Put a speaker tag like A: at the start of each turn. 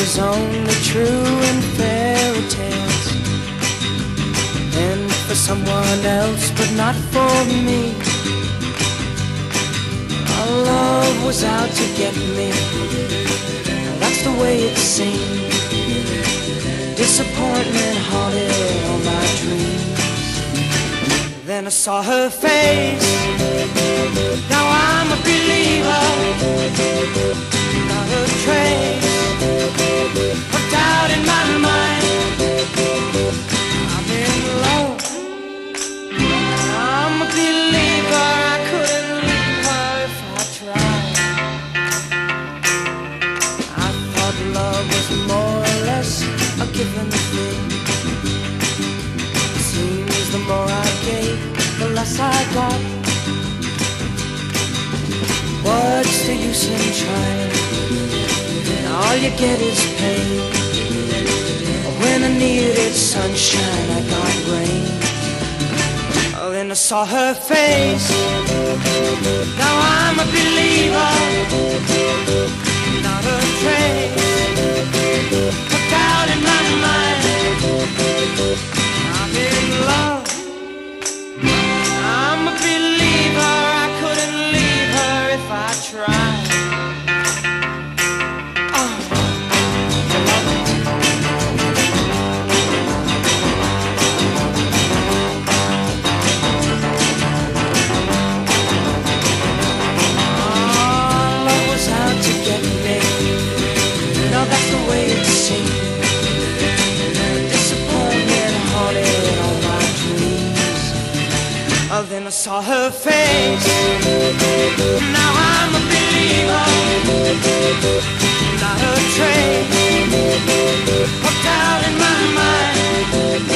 A: is only true in fairy tales, and for someone else, but not for me. Our love was out to get me, that's the way it seemed. Disappointment haunted all my dreams. Then I saw her face, now I'm a believer. Not a trace of doubt in my mind. I'm in love, I'm a believer. I couldn't leave her if I tried. I thought love was more or less a given thing. It seems the more I gave, the less I got. What's the use in trying? All you get is pain. When I needed sunshine, I got rain. Oh, then I saw her face, now I'm a believer. Not a trace of doubt in my mind. I'm in love, I'm a believer. I couldn't leave her if I tried. That's the way it seemed. Disappointment haunted all my dreams. Oh, then I saw her face, now I'm a believer. Not a trace of doubt in my mind.